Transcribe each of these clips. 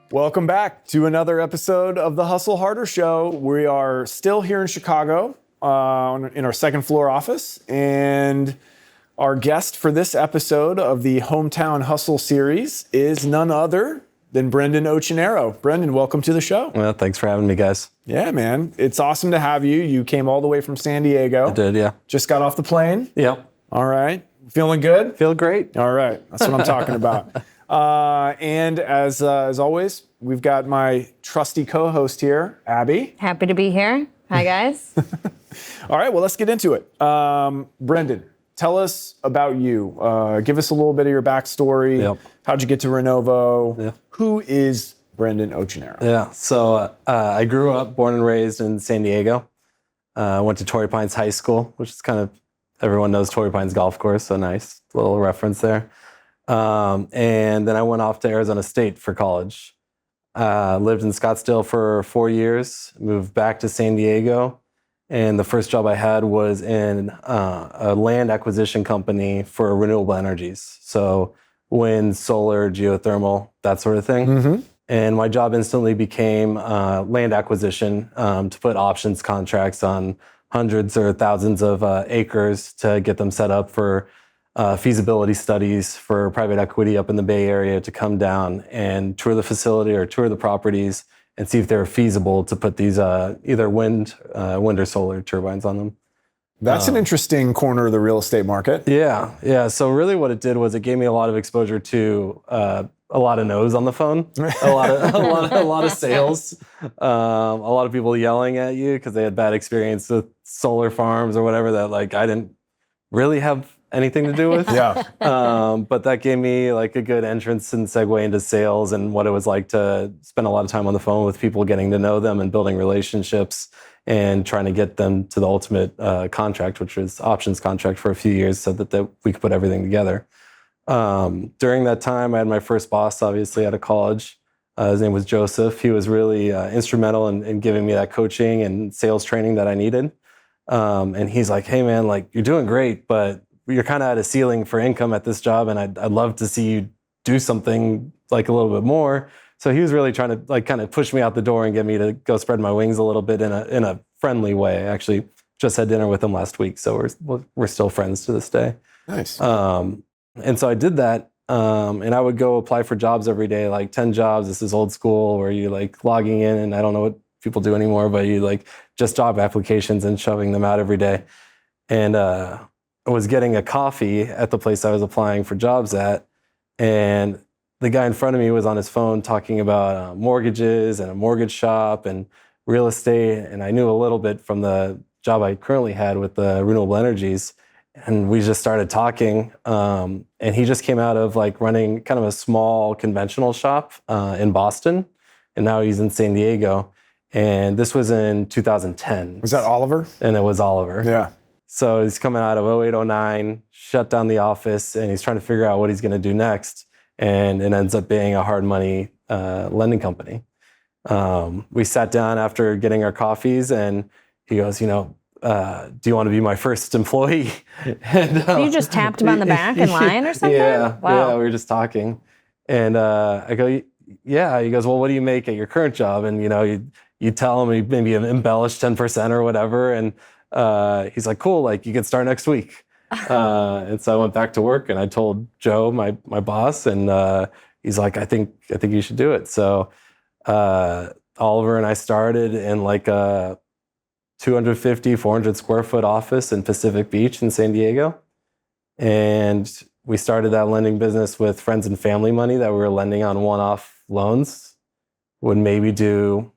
Welcome back to another episode of the Hustle Harder Show. We are still here in Chicago in our second floor office, and our guest for this episode of the Hometown Hustle series is none other than Brendan Ochinero. Brendan, welcome to the show. Well, thanks for having me, guys. Yeah, man. It's awesome to have you. You came all the way from San Diego. I did, yeah. Just got off the plane? Yep. All right. Feeling good? Feel great. All right. That's what I'm talking about. And as always, we've got my trusty co-host here, Abbey. Happy to be here. Hi, guys. All right. Well, let's get into it. Brendan, tell us about you. Give us a little bit of your backstory. Yep. How'd you get to Renovo? Yeah. Who is Brendan Ochinero? Yeah. So I grew up, born and raised in San Diego. Went to Torrey Pines High School, which is kind of, everyone knows Torrey Pines Golf Course, so nice little reference there. And then I went off to Arizona State for college. Lived in Scottsdale for 4 years, moved back to San Diego. And the first job I had was in a land acquisition company for renewable energies. So wind, solar, geothermal, that sort of thing. Mm-hmm. And my job instantly became land acquisition to put options contracts on hundreds or thousands of acres to get them set up for feasibility studies for private equity up in the Bay Area to come down and tour the facility or tour the properties and see if they're feasible to put these either wind or solar turbines on them. That's an interesting corner of the real estate market. Yeah. So really what it did was it gave me a lot of exposure to a lot of no's on the phone, a lot of sales, a lot of people yelling at you because they had bad experience with solar farms or whatever that like I didn't really have anything to do with. Yeah. But that gave me like a good entrance and segue into sales and what it was like to spend a lot of time on the phone with people, getting to know them and building relationships and trying to get them to the ultimate contract, which was options contract for a few years so that we could put everything together. During that time, I had my first boss, obviously, out of college. His name was Joseph. He was really instrumental in giving me that coaching and sales training that I needed. And he's like, hey, man, like you're doing great, but you're kind of at a ceiling for income at this job, and I'd love to see you do something like a little bit more. So he was really trying to like kind of push me out the door and get me to go spread my wings a little bit in a friendly way. I actually just had dinner with him last week, so we're still friends to this day. Nice. And so I did that, and I would go apply for jobs every day, like 10 jobs. This is old school where you like logging in, and I don't know what people do anymore, but you like just job applications and shoving them out every day. And I was getting a coffee at the place I was applying for jobs at, and the guy in front of me was on his phone talking about mortgages and a mortgage shop and real estate, and I knew a little bit from the job I currently had with the renewable energies, and we just started talking, and he just came out of like running kind of a small conventional shop in Boston, and now he's in San Diego, and this was in 2010. Was that Oliver? And it was Oliver. Yeah. So he's coming out of 08, 09, shut down the office, and he's trying to figure out what he's going to do next. And it ends up being a hard money lending company. We sat down after getting our coffees, and he goes, do you want to be my first employee? And, You just tapped him on the back in line or something? Yeah, wow. Yeah, we were just talking. And I go, yeah. He goes, well, what do you make at your current job? And, you tell him, you maybe embellish 10% or whatever. And he's like, cool, like you can start next week. And so I went back to work and I told Joe, my boss, and he's like, I think you should do it. So Oliver and I started in like a 250, 400 square foot office in Pacific Beach in San Diego. And we started that lending business with friends and family money that we were lending on one-off loans. Would maybe do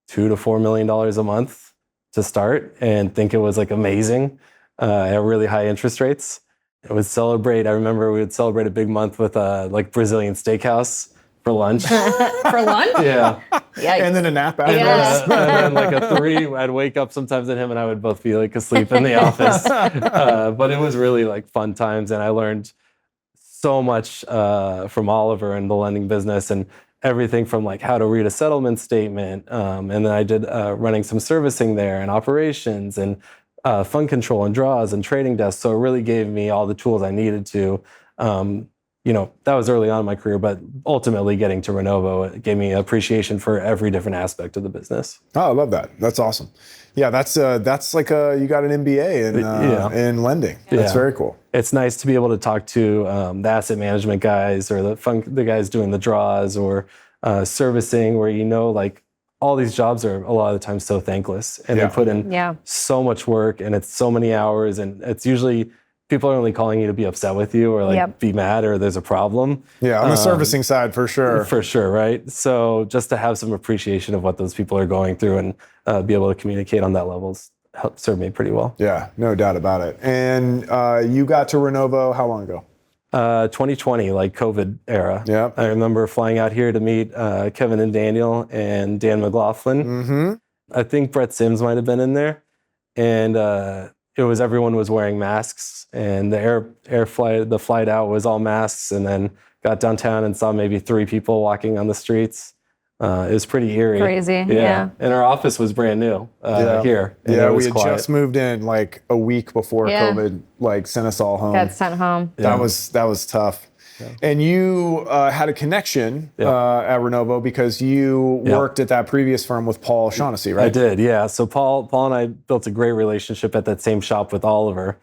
$2 to $4 million a month to start and think it was like amazing at really high interest rates. It would celebrate. I remember we would celebrate a big month with like Brazilian steakhouse for lunch. For lunch? Yeah. Yikes. And then a nap after. Yes. And then like a 3, I'd wake up sometimes and him and I would both be like asleep in the office. But it was really like fun times. And I learned so much from Oliver and the lending business and everything from like how to read a settlement statement. And then I did running some servicing there and operations and fund control and draws and trading desks. So it really gave me all the tools I needed to that was early on in my career, but ultimately getting to Renovo, it gave me appreciation for every different aspect of the business. Oh, I love that. That's awesome. Yeah, that's like you got an MBA in lending. That's very cool. It's nice to be able to talk to the asset management guys or the guys doing the draws or servicing, where like all these jobs are a lot of the time so thankless, and they put in so much work, and it's so many hours, and it's usually people are only calling you to be upset with you or be mad or there's a problem. Yeah, on the servicing side, for sure. For sure, right? So just to have some appreciation of what those people are going through and be able to communicate on that level helped serve me pretty well. Yeah, no doubt about it. And you got to Renovo how long ago? 2020, like COVID era. Yeah. I remember flying out here to meet Kevin and Daniel and Dan McLaughlin. Mm-hmm. I think Brett Sims might have been in there. And everyone was wearing masks, and the flight out was all masks, and then got downtown and saw maybe 3 people walking on the streets. It was pretty eerie. Crazy, yeah. And our office was brand new here. And yeah, it was we had quiet. just moved in like a week before COVID sent us all home. Got sent home. That was tough. Yeah. And you had a connection at Renovo because you worked at that previous firm with Paul Shaughnessy, right? I did, yeah. So Paul and I built a great relationship at that same shop with Oliver.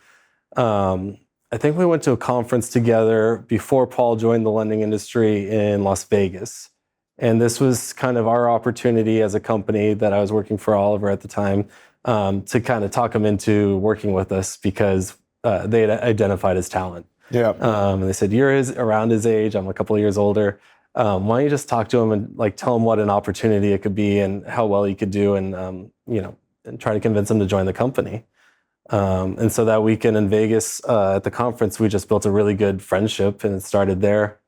I think we went to a conference together before Paul joined the lending industry in Las Vegas. And this was kind of our opportunity as a company that I was working for Oliver at the time to kind of talk him into working with us because they had identified his talent. Yeah. And they said, you're around his age. I'm a couple of years older. Why don't you just talk to him and tell him what an opportunity it could be and how well he could do and and try to convince him to join the company. And so that weekend in Vegas at the conference, we just built a really good friendship, and it started there.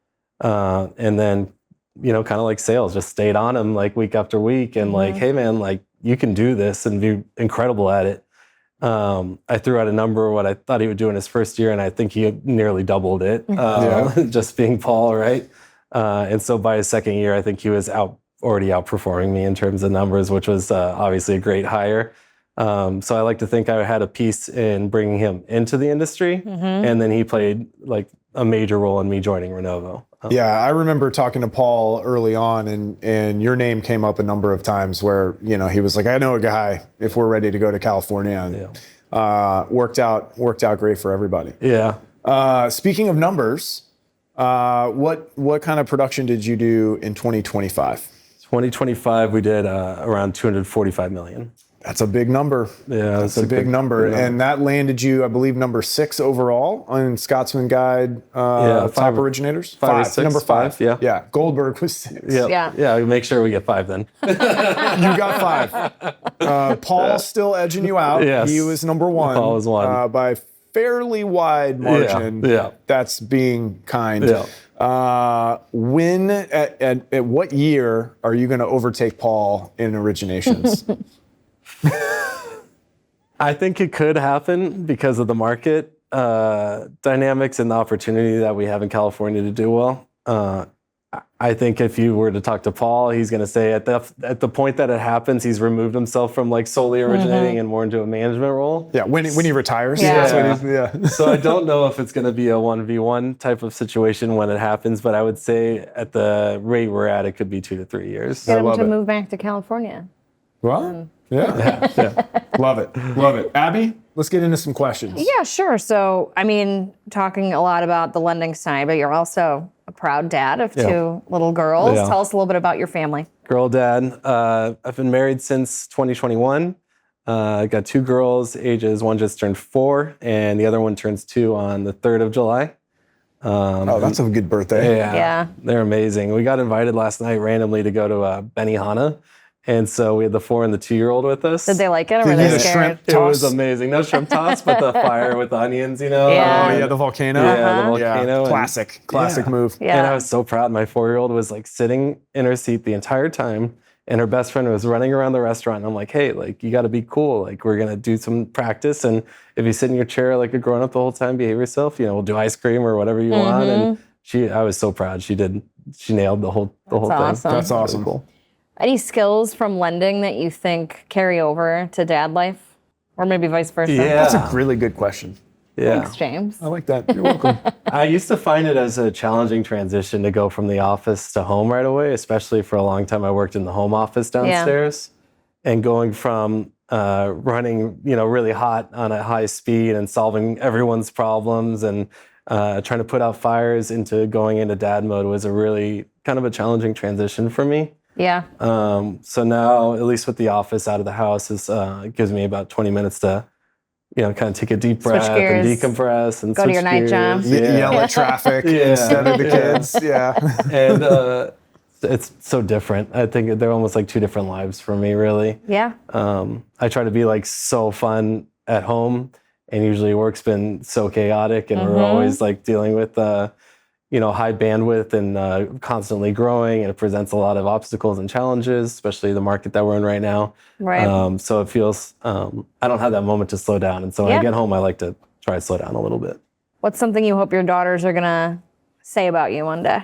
And then, kind of like sales, just stayed on him week after week and hey man, you can do this and be incredible at it. I threw out a number of what I thought he would do in his first year, and I think he nearly doubled it, just being Paul, right? And so by his second year, I think he was already outperforming me in terms of numbers, which was obviously a great hire. So I like to think I had a piece in bringing him into the industry, and then he played a major role in me joining Renovo. Yeah, I remember talking to Paul early on, and your name came up a number of times where he was like, I know a guy if we're ready to go to California, and worked out great for everybody. Yeah. Speaking of numbers, what kind of production did you do in 2025? 2025, we did around 245 million. That's a big number. Yeah, that's a big number. Yeah. And that landed you, I believe, number 6 overall on Scotsman Guide top originators. 5 or 6. Number 5. Yeah. Yeah. Goldberg was 6. Yeah. We make sure we get 5 then. You got 5. Paul's still edging you out. Yes. He was number 1. Paul was 1. By fairly wide margin. Yeah. That's being kind. Yeah. When at what year are you going to overtake Paul in originations? I think it could happen because of the market dynamics and the opportunity that we have in California to do well. I think if you were to talk to Paul, he's going to say at the point that it happens, he's removed himself from solely originating and more into a management role. Yeah, when he retires. Yeah. So I don't know if it's going to be a 1v1 type of situation when it happens, but I would say at the rate we're at, it could be 2 to 3 years. Get him to move back to California. Well, yeah. Love it. Abby, let's get into some questions. Yeah, sure. So, talking a lot about the lending side, but you're also a proud dad of 2 little girls. Yeah. Tell us a little bit about your family. Girl dad. I've been married since 2021. I got 2 girls, ages one just turned 4, and the other one turns 2 on the 3rd of July. That's a good birthday. Yeah. They're amazing. We got invited last night randomly to go to Benihana. And so we had the 4 and the 2-year-old with us. Did they like it, or were they scared? Shrimp toss? It was amazing. No shrimp toss, but the fire with the onions, Yeah. Oh, yeah, the volcano. Yeah, the volcano. Classic move. Yeah. And I was so proud. My 4-year-old was sitting in her seat the entire time, and her best friend was running around the restaurant. And I'm like, hey, you got to be cool. We're going to do some practice. And if you sit in your chair like a grown up the whole time, behave yourself, we'll do ice cream or whatever you want. And I was so proud. She nailed the whole thing. Awesome. That's awesome. Really cool. Any skills from lending that you think carry over to dad life? Or maybe vice versa? Yeah. That's a really good question. Yeah. Thanks, James. I like that. You're welcome. I used to find it as a challenging transition to go from the office to home right away, especially for a long time. I worked in the home office downstairs, and going from running, really hot on a high speed and solving everyone's problems and trying to put out fires into going into dad mode was a really kind of a challenging transition for me. Yeah. So now, at least with the office out of the house, it gives me about 20 minutes to, kind of take a deep breath and decompress and go to your night job. Yell at traffic instead of the kids. Yeah. And it's so different. I think they're almost like two different lives for me, really. Yeah. I try to be like so fun at home, and usually work's been so chaotic, and we're always like dealing with high bandwidth and constantly growing, and it presents a lot of obstacles and challenges, especially the market that we're in right now. Right. So it feels I don't have that moment to slow down, and so when I get home, I like to try to slow down a little bit. What's something you hope your daughters are gonna say about you one day?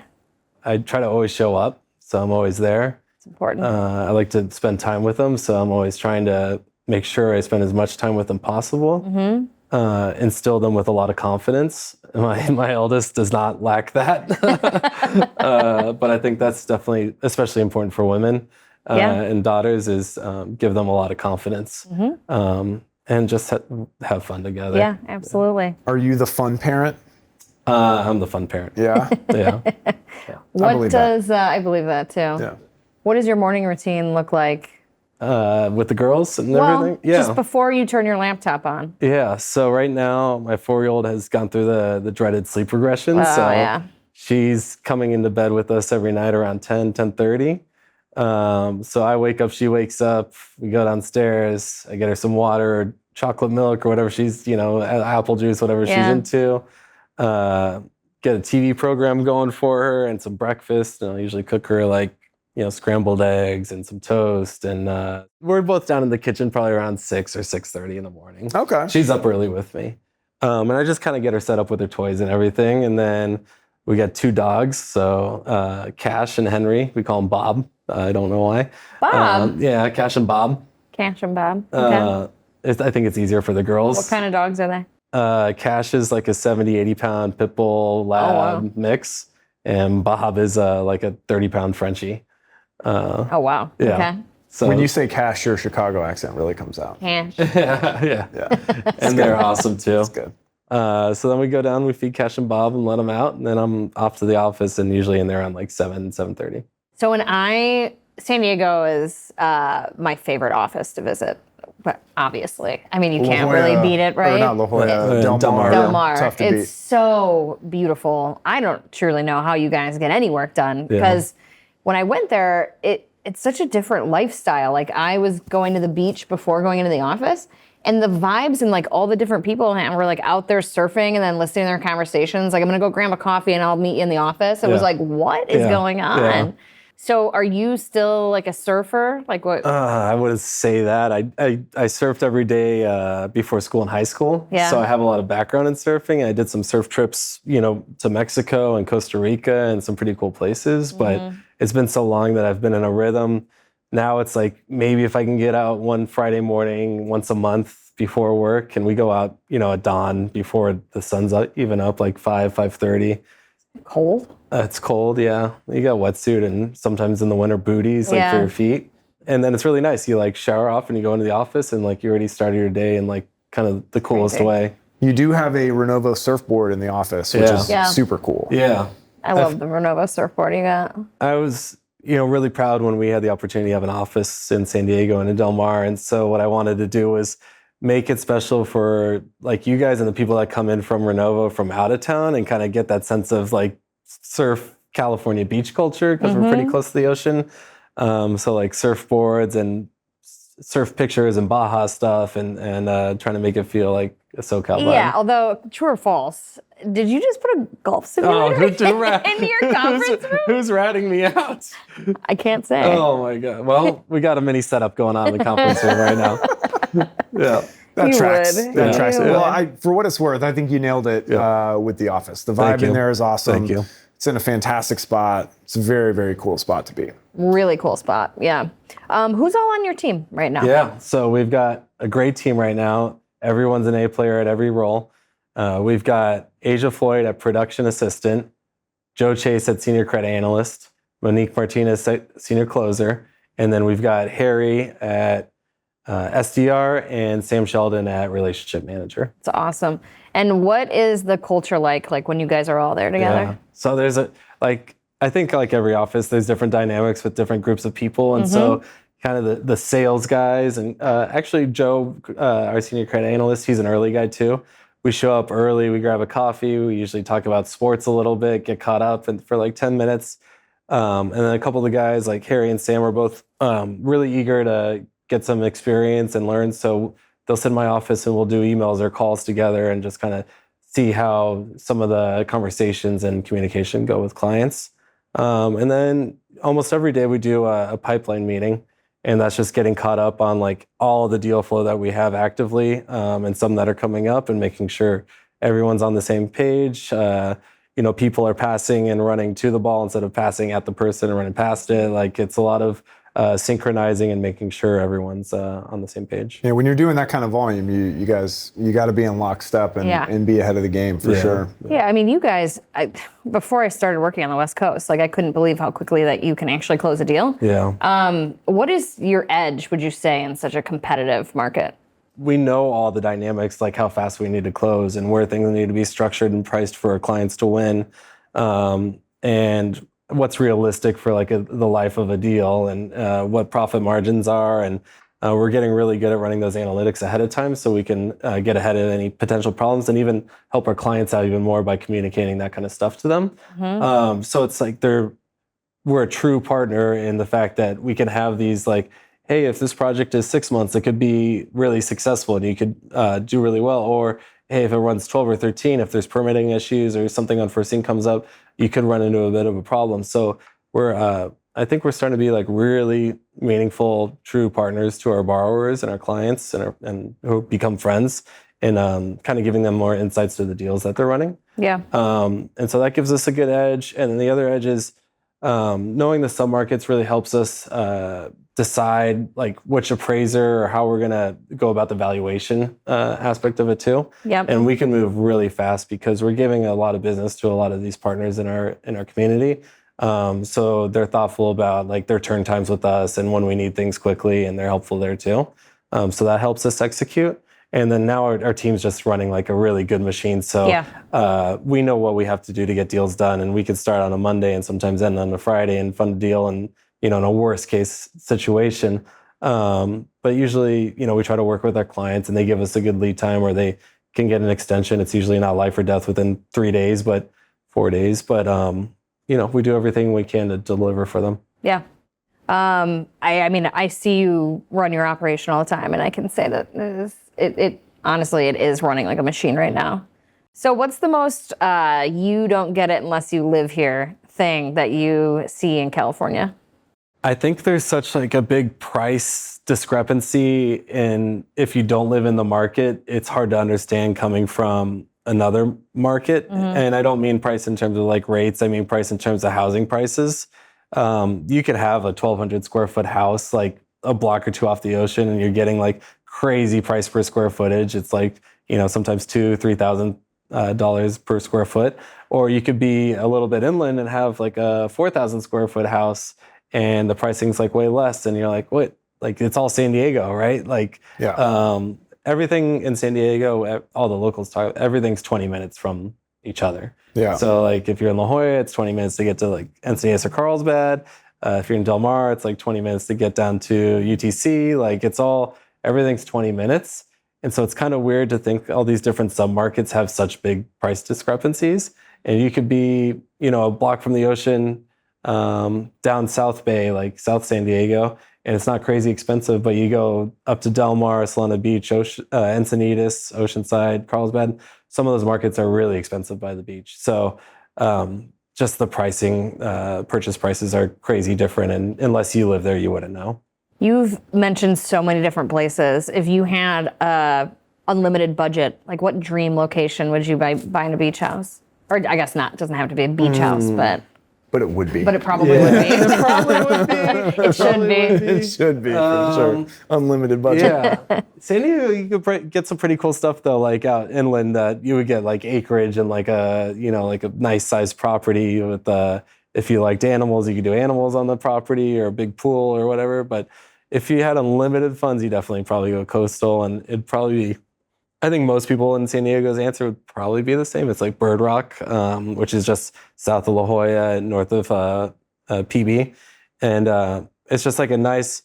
I try to always show up, so I'm always there. It's important. I like to spend time with them, so I'm always trying to make sure I spend as much time with them possible. Instill them with a lot of confidence. My eldest does not lack that, but I think that's definitely especially important for women and daughters is give them a lot of confidence and just have fun together. Yeah, absolutely. Are you the fun parent? I'm the fun parent. Yeah. Yeah. What does I believe that too? Yeah. What does your morning routine look like? With the girls and everything? Yeah. Just before you turn your laptop on. Yeah. So right now, my 4-year-old has gone through the dreaded sleep regression. She's coming into bed with us every night around 10:30. So I wake up, she wakes up, we go downstairs, I get her some water, or chocolate milk, or whatever she's, apple juice, whatever she's into. Get a TV program going for her and some breakfast. And I'll usually cook her scrambled eggs and some toast. And we're both down in the kitchen probably around 6 or 6:30 in the morning. Okay. She's up early with me. And I just kind of get her set up with her toys and everything. And then we got 2 dogs. So Cash and Henry, we call him Bob. I don't know why. Bob? Yeah, Cash and Bob. Cash and Bob. Okay. I think it's easier for the girls. What kind of dogs are they? Cash is like a 70, 80 pound pit bull lab mix. And Bob is like a 30-pound Frenchie. Oh, wow. Yeah. Okay. So when you say Cash, your Chicago accent really comes out. Cash. yeah. And they're awesome too. That's good. So then we go down, we feed Cash and Bob and let them out. And then I'm off to the office and usually in there around like 7:30. So San Diego is my favorite office to visit. But obviously, I mean, you can't really beat it, right? Or not La Jolla, Del Mar. Del Mar. Tough to it's beat. so beautiful. I don't truly know how you guys get any work done because when I went there, it's such a different lifestyle. Like I was going to the beach before going into the office, and the vibes and like all the different people were like out there surfing and then listening to their conversations. Like I'm gonna go grab a coffee and I'll meet you in the office. It was like, what is going on? Yeah. So are you still like a surfer? Like what? I wouldn't say that. I surfed every day before school in high school. Yeah. So I have a lot of background in surfing. I did some surf trips, to Mexico and Costa Rica and some pretty cool places. But it's been so long that I've been in a rhythm. Now it's like maybe if I can get out one Friday morning once a month before work, and we go out, at dawn before the sun's even up, like 5:30. Cold? It's cold, yeah. You got a wetsuit and sometimes in the winter booties for your feet. And then it's really nice. You like shower off and you go into the office and like you already started your day in like kind of the coolest way. You do have a Renovo surfboard in the office, which is super cool. Yeah. I love the Renovo surfboard you got. I was, really proud when we had the opportunity to have an office in San Diego and in Del Mar. And so what I wanted to do was make it special for like you guys and the people that come in from Renovo from out of town and kind of get that sense of like surf California beach culture because we're pretty close to the ocean. So like surfboards and surf pictures and Baja stuff and trying to make it feel like a SoCal vibe. Yeah, although true or false, did you just put a golf simulator into your conference room? Who's ratting me out? I can't say. Oh my God. Well, we got a mini setup going on in the conference room right now. Yeah. That You tracks. would. That You tracks. would. Well, for what it's worth, I think you nailed it with the office. The vibe in there is awesome. Thank you. It's in a fantastic spot. It's a very, very cool spot to be. Really cool spot. Yeah. Who's all on your team right now? Yeah. So we've got a great team right now. Everyone's an A player at every role. We've got Asia Floyd at production assistant, Joe Chase at senior credit analyst, Monique Martinez at senior closer, and then we've got Harry at SDR and Sam Sheldon at relationship manager. It's awesome. And what is the culture like when you guys are all there together? Yeah. So there's I think like every office, there's different dynamics with different groups of people. And so kind of the sales guys and actually Joe, our senior credit analyst, he's an early guy too. We show up early, we grab a coffee, we usually talk about sports a little bit, get caught up for like 10 minutes. And then a couple of the guys like Harry and Sam are both really eager to get some experience and learn. So they'll sit in my office and we'll do emails or calls together and just kind of see how some of the conversations and communication go with clients. And then almost every day we do a pipeline meeting, and that's just getting caught up on like all the deal flow that we have actively and some that are coming up and making sure everyone's on the same page. People are passing and running to the ball instead of passing at the person and running past it. Like it's a lot of synchronizing and making sure everyone's on the same page. Yeah, when you're doing that kind of volume, you guys got to be in lockstep and be ahead of the game for sure. Yeah, I mean, you guys, before I started working on the West Coast, I couldn't believe how quickly that you can actually close a deal. Yeah. What is your edge, would you say, in such a competitive market? We know all the dynamics, like how fast we need to close and where things need to be structured and priced for our clients to win. And what's realistic for the life of a deal and what profit margins are. And we're getting really good at running those analytics ahead of time so we can get ahead of any potential problems and even help our clients out even more by communicating that kind of stuff to them. So it's like we're a true partner in the fact that we can have these hey, if this project is 6 months, it could be really successful and you could do really well. Or hey, if it runs 12 or 13, if there's permitting issues or something unforeseen comes up, you could run into a bit of a problem. So I think we're starting to be really meaningful, true partners to our borrowers and our clients and who become friends and kind of giving them more insights to the deals that they're running. Yeah. And so that gives us a good edge. And then the other edge is knowing the submarkets really helps us decide which appraiser or how we're going to go about the valuation aspect of it too. Yep. And we can move really fast because we're giving a lot of business to a lot of these partners in our community. So they're thoughtful about their turn times with us and when we need things quickly, and they're helpful there too. So that helps us execute. And then now our team's just running a really good machine. So we know what we have to do to get deals done, and we can start on a Monday and sometimes end on a Friday and fund a deal and in a worst case situation. But usually, we try to work with our clients and they give us a good lead time where they can get an extension. It's usually not life or death within 3 days, but 4 days. But, we do everything we can to deliver for them. Yeah. I mean, I see you run your operation all the time, and I can say that it honestly, it is running like a machine right now. So what's the most you don't get it unless you live here thing that you see in California? I think there's such a big price discrepancy, and if you don't live in the market, it's hard to understand coming from another market. And I don't mean price in terms of rates. I mean price in terms of housing prices. You could have a 1,200 square foot house a block or two off the ocean, and you're getting crazy price per square footage. It's sometimes $2,000-$3,000 per square foot. Or you could be a little bit inland and have a 4,000 square foot house, and the pricing's way less, and you're what? It's all San Diego, right? Everything in San Diego, all the locals talk, everything's 20 minutes from each other. Yeah. So if you're in La Jolla, it's 20 minutes to get to Encinitas or Carlsbad. If you're in Del Mar, it's 20 minutes to get down to UTC. Everything's 20 minutes. And so it's kind of weird to think all these different submarkets have such big price discrepancies. And you could be, a block from the ocean, down South Bay, South San Diego, and it's not crazy expensive, but you go up to Del Mar, Solana Beach, Encinitas, Oceanside, Carlsbad, some of those markets are really expensive by the beach. So just the pricing, purchase prices are crazy different, and unless you live there, you wouldn't know. You've mentioned so many different places. If you had a unlimited budget, what dream location would you buy in a beach house? Or I guess not, it doesn't have to be a beach house, but But it would be. But it probably would be. It probably would be. It should be. It should be, for sure. Unlimited budget. Yeah. San Diego, you could get some pretty cool stuff though, like out inland that you would get like acreage and like a nice sized property with if you liked animals, you could do animals on the property or a big pool or whatever. But if you had unlimited funds, you definitely probably go coastal, and it'd probably be, I think most people in San Diego's answer would probably be the same. It's like Bird Rock, which is just south of La Jolla, north of PB. And it's just like a nice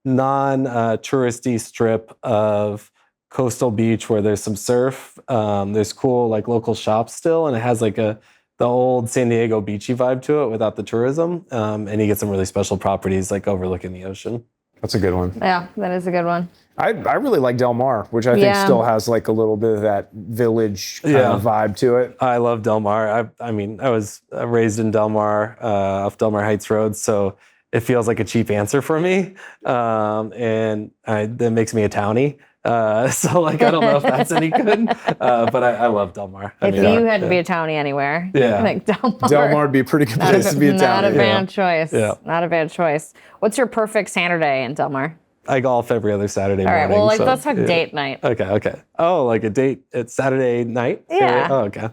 non-touristy strip of coastal beach where there's some surf. There's cool like local shops still, and it has like the old San Diego beachy vibe to it without the tourism. And you get some really special properties like overlooking the ocean. That's a good one. Yeah, that is a good one. I really like Del Mar, which I think still has like a little bit of that village kind of vibe to it. I love Del Mar. I mean, I was raised in Del Mar, off Del Mar Heights Road, so it feels like a cheap answer for me, and that makes me a townie. So like, I don't know if that's any good, but I love Del Mar. If you had to be a townie anywhere, I think Del Mar would be a pretty good place to be a townie. Not a bad choice. Yeah. Not a bad choice. What's your perfect Saturday in Del Mar? I golf every other Saturday morning. All right, well, so, let's talk date night. Okay. Oh, like a date at Saturday night? Yeah. Oh, okay.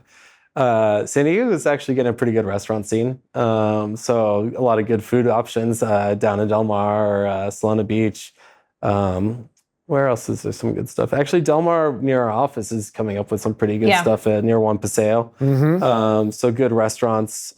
San Diego is actually getting a pretty good restaurant scene. So a lot of good food options down in Del Mar, or Solana Beach. Where else is there some good stuff? Actually, Del Mar near our office is coming up with some pretty good stuff near Juan Paseo. So good restaurants.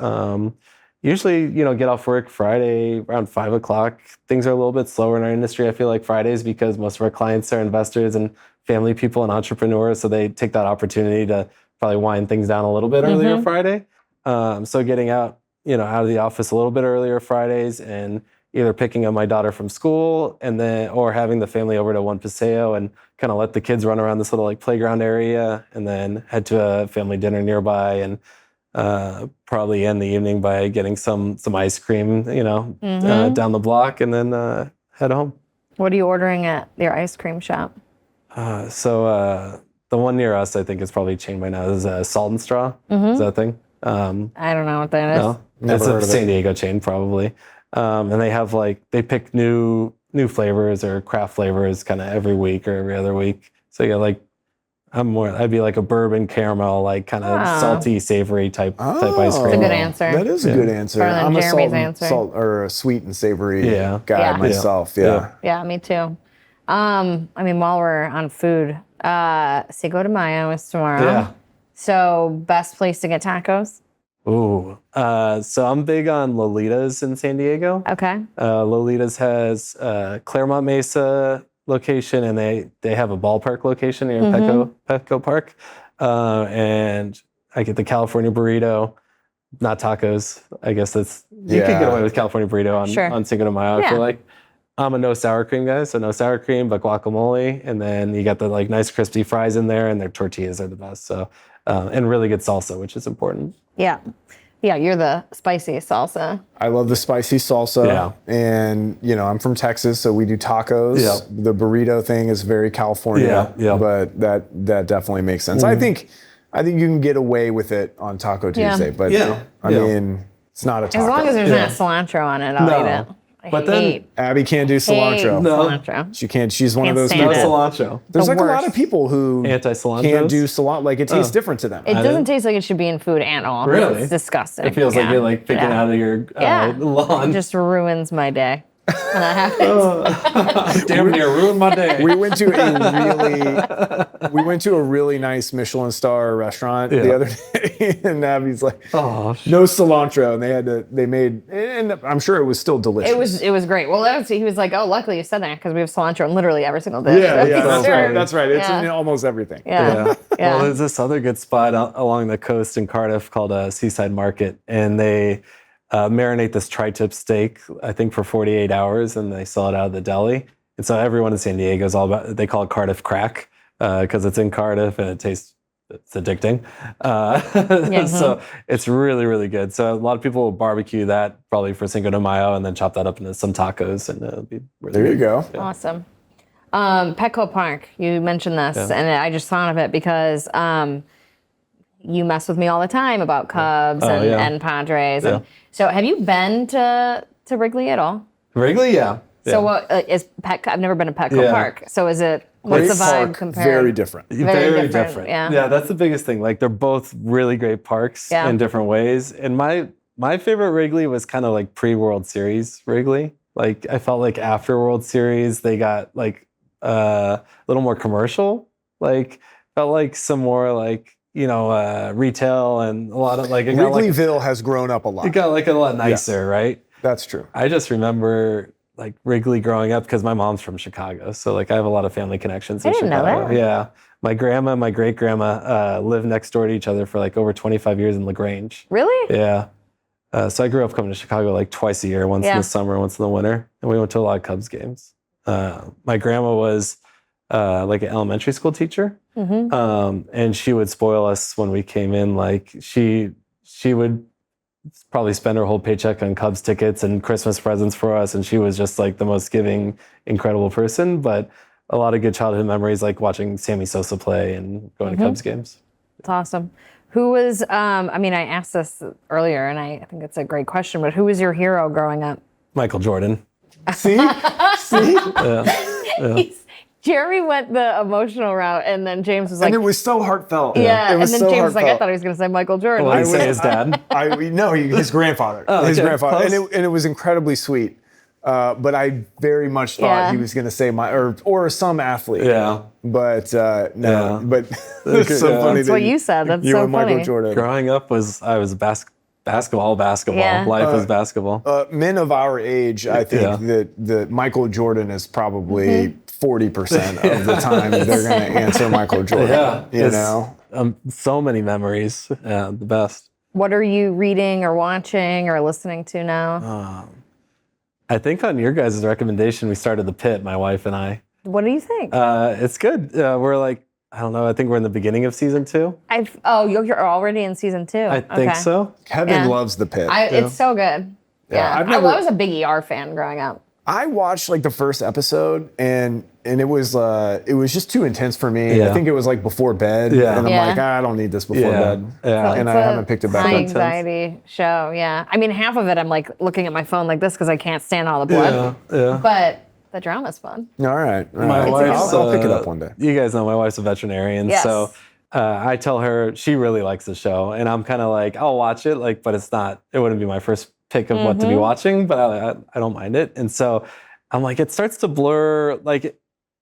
Usually, get off work Friday around 5 o'clock. Things are a little bit slower in our industry, I feel like, Fridays, because most of our clients are investors and family people and entrepreneurs. So they take that opportunity to probably wind things down a little bit earlier Friday. So getting out of the office a little bit earlier Fridays, and either picking up my daughter from school or having the family over to Juan Paseo and kind of let the kids run around this little like playground area, and then head to a family dinner nearby, and probably end the evening by getting some ice cream, down the block, and then head home. What are you ordering at your ice cream shop? So the one near us, I think, is probably chained by now. Is Salt and Straw. Is that a thing? I don't know what that is. No, it's a San Diego chain probably. And they have they pick new flavors or craft flavors kind of every week or every other week. So you got I'd be like a bourbon caramel, kind of salty, savory type ice cream. That's a good answer. That is a good answer. Better than I'm Jeremy's a salt or a sweet and savory guy myself. Yeah, me too. I mean, while we're on food, Cinco de Mayo is tomorrow. Yeah. So best place to get tacos? Ooh. So I'm big on Lolitas in San Diego. Okay. Lolitas has Claremont Mesa location, and they have a ballpark location here in Petco Park. And I get the California burrito, not tacos. I guess you could get away with California burrito on Cinco de Mayo. I feel like I'm a no sour cream guy, so no sour cream, but guacamole, and then you got the nice crispy fries in there, and their tortillas are the best. So and really good salsa, which is important. Yeah. Yeah, you're the spicy salsa. I love the spicy salsa. Yeah. And, I'm from Texas, so we do tacos. Yeah. The burrito thing is very California. Yeah. But that definitely makes sense. I think you can get away with it on Taco Tuesday, but I mean, it's not a taco. As long as there's not cilantro on it, I'll eat it. But then Abby can't do cilantro. Cilantro. She can't. She's one of those stand people. it. No cilantro. There's a lot of people who anti-cilantro can't do cilantro. It tastes different to them. It doesn't taste like it should be in food at all. Really? It's disgusting. It feels like you're picking out of your lawn. It just ruins my day when that happens. Damn near ruined my day. We went to a really nice Michelin star restaurant the other day, and Abby's like, no cilantro, and they made, and I'm sure it was still delicious. It was great. Well, he was like, oh, luckily you said that because we have cilantro in literally every single dish. That's right. It's in almost everything. Yeah. Well, there's this other good spot along the coast in Cardiff called Seaside Market, and they marinate this tri-tip steak, I think, for 48 hours, and they sell it out of the deli. And so everyone in San Diego is all about, they call it Cardiff crack because it's in Cardiff and it's addicting. So it's really, really good. So a lot of people will barbecue that probably for Cinco de Mayo and then chop that up into some tacos, and it'll be really There you go. Yeah. Awesome. Petco Park, you mentioned this, and I just thought of it because you mess with me all the time about Cubs and Padres. And so have you been to Wrigley at all? Wrigley, yeah. So what is Petco? I've never been to Petco Park. So is it, what's the vibe compared? Very different. Very different. Yeah, that's the biggest thing. Like they're both really great parks in different ways. And my favorite Wrigley was kind of like pre-World Series Wrigley. Like I felt like after World Series, they got like a little more commercial. Like felt like some more like, retail and a lot of like. Wrigleyville has grown up a lot. It got like a lot nicer, right? That's true. I just remember like Wrigley growing up because my mom's from Chicago. So like I have a lot of family connections in Chicago. Know that. Yeah. My grandma and my great grandma lived next door to each other for like over 25 years in LaGrange. Really? Yeah. So I grew up coming to Chicago like twice a year, once in the summer, once in the winter. And we went to a lot of Cubs games. My grandma was like an elementary school teacher. And she would spoil us when we came in. Like she would probably spend her whole paycheck on Cubs tickets and Christmas presents for us. And she was just like the most giving, incredible person. But a lot of good childhood memories, like watching Sammy Sosa play and going to Cubs games. It's awesome. Who was, I asked this earlier and I think it's a great question, but who was your hero growing up? Michael Jordan. See? Yeah. Jerry went the emotional route, and then James was like... And it was so heartbelt. Yeah, it was and then so James was like, I heartfelt. thought he was going to say Michael Jordan. Well, I say his dad. No, his grandfather. Oh, his okay, grandfather. close. And it was incredibly sweet. But I very much thought he was going to say or some athlete. Yeah. But no. Yeah. But it's so funny. That's what you said. That's you so and Michael funny. Jordan. Growing up I was basketball. Yeah. Life was basketball. Men of our age, I think that Michael Jordan is probably 40% of the time they're going to answer Michael Jordan. Yeah. You know? So many memories. Yeah, the best. What are you reading or watching or listening to now? I think on your guys' recommendation, we started The Pit, my wife and I. What do you think? It's good. We're like, I don't know, I think we're in the beginning of season 2. You're already in season 2. I think so. Kevin loves The Pit. It's so good. Yeah. I've I was a big ER fan growing up. I watched like the first episode and it was just too intense for me. Yeah. I think it was like before bed. Yeah. And I'm like, I don't need this before bed. Yeah. And I haven't picked it back high up. anxiety show, yeah. Half of it I'm like looking at my phone like this because I can't stand all the blood. Yeah. But the drama's fun. All right. My wife's, I'll pick it up one day. You guys know my wife's a veterinarian, Yes. so I tell her she really likes the show, and I'm kind of like, I'll watch it, like, but it wouldn't be my first pick of what to be watching, but I don't mind it. And so I'm like, it starts to blur, like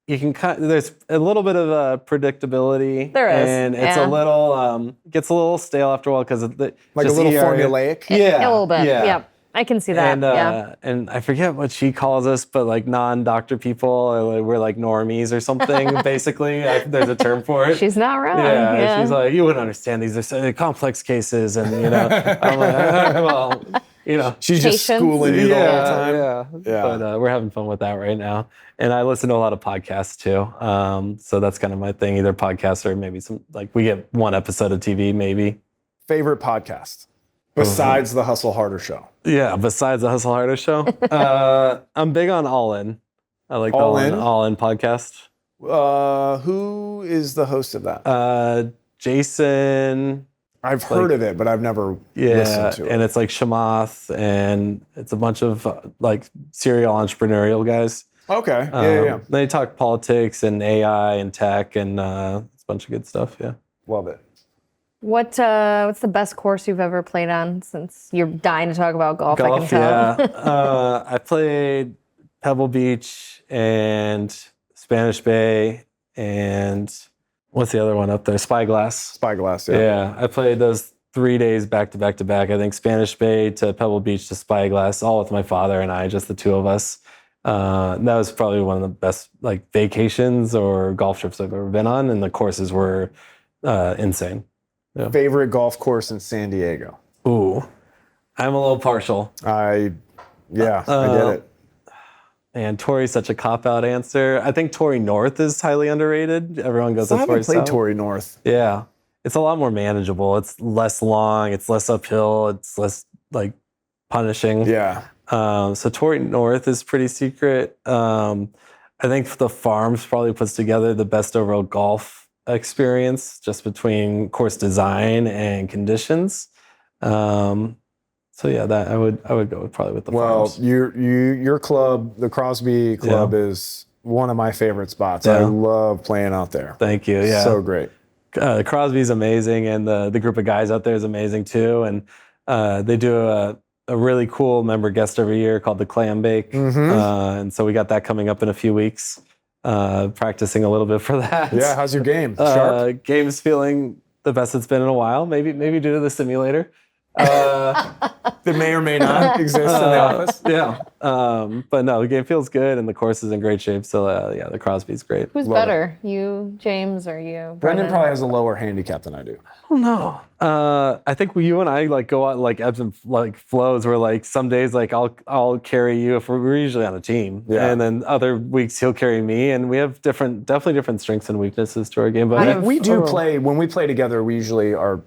you can there's a little bit of predictability. There is, and it's a little gets a little stale after a while because of the Like a little formulaic. Yeah, A little bit. Yeah. Yep. I can see that. And and I forget what she calls us, but like non-doctor people, we're like normies or something. Basically, there's a term for it. She's not wrong. Yeah, she's like, you wouldn't understand. These are so complex cases, and I'm like, well, She's just Patience. schooling you the whole time. Yeah. But we're having fun with that right now, and I listen to a lot of podcasts too. So that's kind of my thing, either podcasts or maybe some we get one episode of TV, maybe. Favorite podcast besides the Hustle Harder show? Yeah, besides the Hustle Harder show, I'm big on All In. I like the All In podcast. Who is the host of that? Jason. I've heard of it, but I've never listened to it. And it's like Shamath, and it's a bunch of serial entrepreneurial guys. Okay. Yeah. They talk politics and AI and tech, and it's a bunch of good stuff. Yeah. Love it. What's the best course you've ever played on, since you're dying to talk about golf? I can tell. Yeah. I played Pebble Beach and Spanish Bay, and what's the other one up there? Spyglass. Spyglass, yeah. Yeah, I played those 3 days back to back to back. I think Spanish Bay to Pebble Beach to Spyglass, all with my father and I, just the two of us. That was probably one of the best vacations or golf trips I've ever been on, and the courses were insane. Yeah. Favorite golf course in San Diego? Ooh, I'm a little partial. I get it. And Torrey's such a cop-out answer. I think Torrey North is highly underrated. Everyone goes to Torrey I haven't played South. Torrey North. Yeah. It's a lot more manageable. It's less long. It's less uphill. It's less punishing. Yeah. So Torrey North is pretty secret. I think the Farms probably puts together the best overall golf experience just between course design and conditions. So yeah, that I would go with probably with the farms. Your club, the Crosby Club, is one of my favorite spots. I love playing out there. Thank you. Yeah, so great. Crosby's amazing, and the group of guys out there is amazing too. And they do a really cool member guest every year called the Clam Bake, and so we got that coming up in a few weeks. Practicing a little bit for that. Yeah, how's your game? Sharp? Game's feeling the best it's been in a while. Maybe due to the simulator. That may or may not exist in the office. Yeah. But no, the game feels good and the course is in great shape. So yeah, the Crosby's great. Who's better, you, James, or you, Brendan? Probably has a lower handicap than I do. I don't know. I think you and I like go out like ebbs and like flows where like some days like I'll carry you if we're usually on a team. Yeah. And then other weeks he'll carry me, and we have definitely different strengths and weaknesses to our game. But we do play, when we play together, we usually are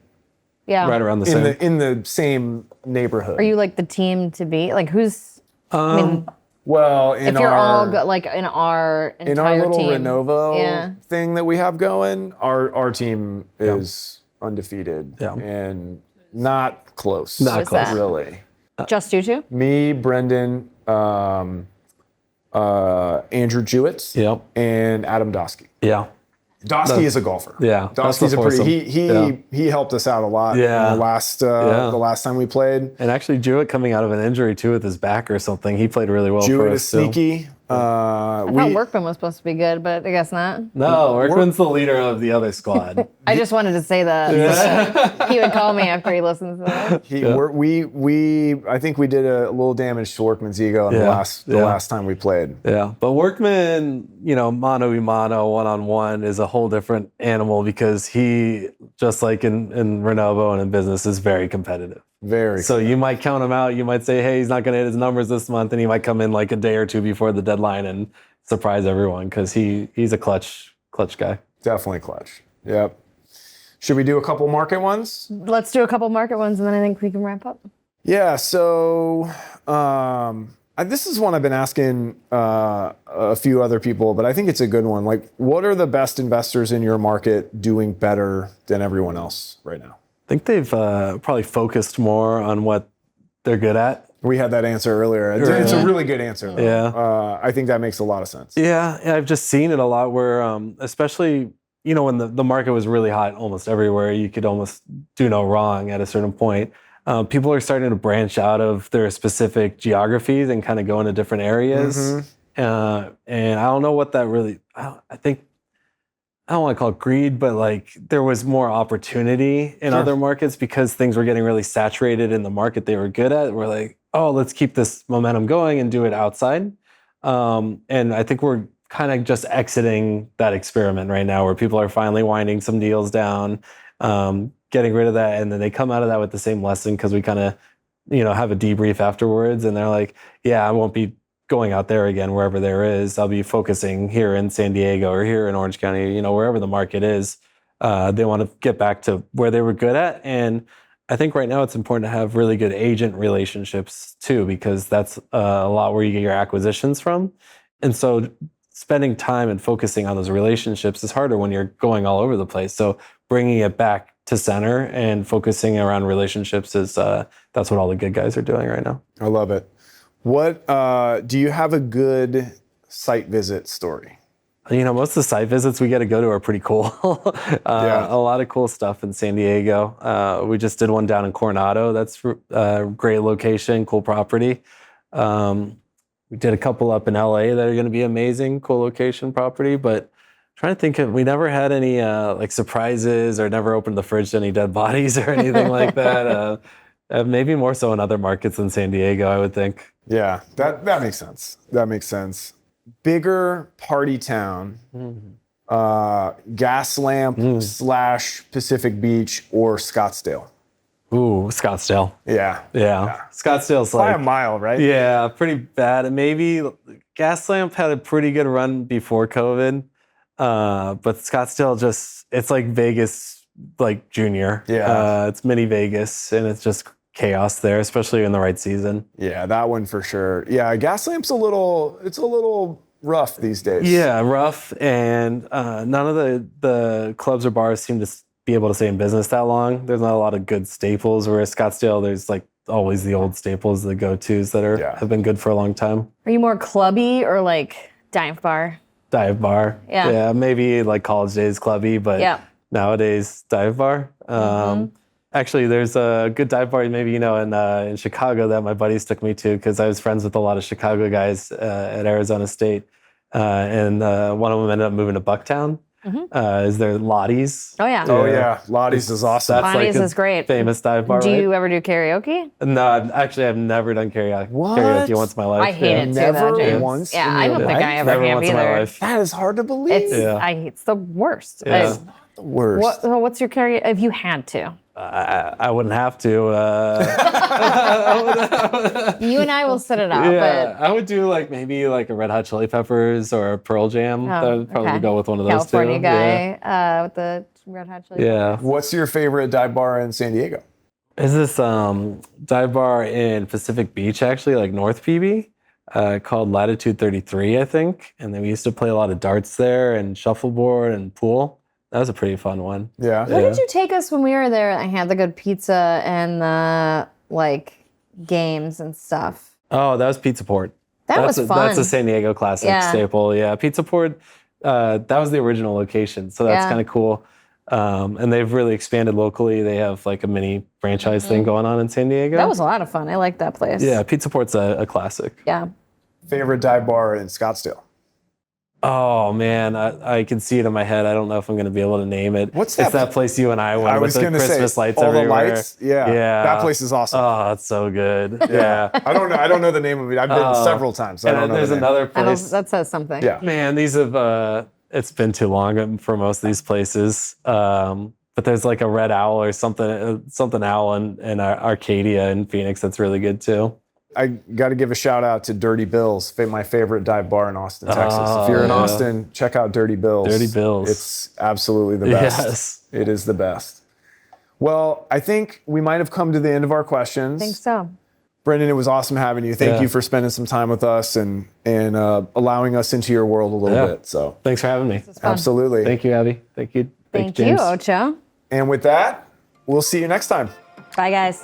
right around the same. In the same neighborhood. Are you like the team to beat? Like who's? I mean, well, if you're all like in our entire in our little team, Renovo thing that we have going, our team is undefeated and not close. Not close, really. Just you two? Me, Brendan, Andrew Jewett, and Adam Dosky. Yeah. Dosky is a golfer. Yeah, Dosky's a pretty. He helped us out a lot. Yeah. The last time we played. And actually, Jewett coming out of an injury too with his back or something, he played really well for us. Jewett is sneaky. I thought Workman was supposed to be good, but I guess not. No, Workman's the leader of the other squad. I just wanted to say that. He would call me after he listens to that. I think we did a little damage to Workman's ego in the last time we played. Yeah, but Workman, mano a mano, one-on-one is a whole different animal because he, just like in Renovo and in business, is very competitive. So you might count him out. You might say, hey, he's not going to hit his numbers this month, and he might come in like a day or two before the deadline and surprise everyone because he's a clutch guy. Definitely clutch. Yep. Should we do a couple market ones? Let's do a couple market ones, and then I think we can wrap up. Yeah. So this is one I've been asking a few other people, but I think it's a good one. Like, what are the best investors in your market doing better than everyone else right now? I think they've probably focused more on what they're good at. We had that answer earlier. It's a really good answer, though. Yeah. I think that makes a lot of sense. Yeah, I've just seen it a lot where, especially, when the market was really hot almost everywhere, you could almost do no wrong at a certain point. People are starting to branch out of their specific geographies and kind of go into different areas. And I don't know what that really, I don't want to call it greed, but like there was more opportunity in other markets because things were getting really saturated in the market they were good at. We're like, oh, let's keep this momentum going and do it outside. And I think we're kind of just exiting that experiment right now where people are finally winding some deals down, getting rid of that. And then they come out of that with the same lesson because we kind of, have a debrief afterwards. And they're like, yeah, I won't be going out there again, wherever there is. I'll be focusing here in San Diego or here in Orange County, wherever the market is. They want to get back to where they were good at. And I think right now it's important to have really good agent relationships too, because that's a lot where you get your acquisitions from. And so spending time and focusing on those relationships is harder when you're going all over the place. So bringing it back to center and focusing around relationships is that's what all the good guys are doing right now. I love it. What do you have a good site visit story? Most of the site visits we get to go to are pretty cool. A lot of cool stuff in San Diego. We just did one down in Coronado. That's a great location, cool property. We did a couple up in LA that are going to be amazing, cool location property. But trying to think we never had any like surprises or never opened the fridge to any dead bodies or anything like that. Maybe more so in other markets than San Diego, I would think. Yeah, that makes sense. That makes sense. Bigger party town, gas lamp / Pacific Beach or Scottsdale? Ooh, Scottsdale. Yeah. Scottsdale's by like a mile, right? Yeah, pretty bad. And maybe Gaslamp had a pretty good run before COVID, but Scottsdale it's like Vegas, like junior. Yeah. It's mini Vegas, and it's just chaos there, especially in the right season. Yeah, that one for sure. Yeah, Gaslamp's a little rough these days. Yeah, rough, and none of the clubs or bars seem to be able to stay in business that long. There's not a lot of good staples, whereas Scottsdale, there's like always the old staples, the go-tos that have been good for a long time. Are you more clubby or like dive bar? Dive bar. Yeah, maybe like college days clubby, but nowadays dive bar. Actually, there's a good dive bar, maybe you know, in Chicago that my buddies took me to because I was friends with a lot of Chicago guys at Arizona State, and one of them ended up moving to Bucktown. Is there Lottie's? Oh yeah. Oh yeah, Lottie's is awesome. That's Lottie's like is great. Famous dive bar. Do right? you ever do karaoke? No, I've never done karaoke. What? Karaoke once in my life. I hate it too, Never though, James. once Yeah, in I your don't think life? I ever Never have once in my either. life. That is hard to believe. It's the worst. Yeah. The worst. What's your karaoke if you had to? I wouldn't have to. You and I will set it up. Yeah, I would do like maybe like a Red Hot Chili Peppers or a Pearl Jam. That would probably go with one of those California two. guy with the Red Hot Chili Peppers. What's your favorite dive bar in San Diego? Is this dive bar in Pacific Beach, actually, like North PB, called Latitude 33, I think. And then we used to play a lot of darts there and shuffleboard and pool. That was a pretty fun one. Yeah. Where did you take us when we were there? I had the good pizza and the like games and stuff. Oh, that was Pizza Port. That was fun. That's a San Diego classic staple. Yeah, Pizza Port. That was the original location, so that's kind of cool. And they've really expanded locally. They have like a mini franchise thing going on in San Diego. That was a lot of fun. I like that place. Yeah, Pizza Port's a classic. Yeah. Favorite dive bar in Scottsdale? Oh man, I can see it in my head. I don't know if I'm going to be able to name it. What's that? It's that place you and I went with the Christmas lights all everywhere. the lights. Yeah. That place is awesome. Oh, it's so good. Yeah. I don't know the name of it. I've been several times. I don't know there's the name. another place. That says something. Yeah. Man, these have. It's been too long for most of these places. But there's like a Red Owl or something owl in Arcadia in Phoenix that's really good too. I got to give a shout out to Dirty Bill's, my favorite dive bar in Austin, Texas. If you're in Austin, check out Dirty Bill's. Dirty Bill's. It's absolutely the best. Yes. It is the best. Well, I think we might have come to the end of our questions. I think so. Brendan, it was awesome having you. Thank you for spending some time with us and allowing us into your world a little bit. So thanks for having me. absolutely. Thank you, Abby. Thank you. Thank James. you, Ocho. And with that, we'll see you next time. Bye, guys.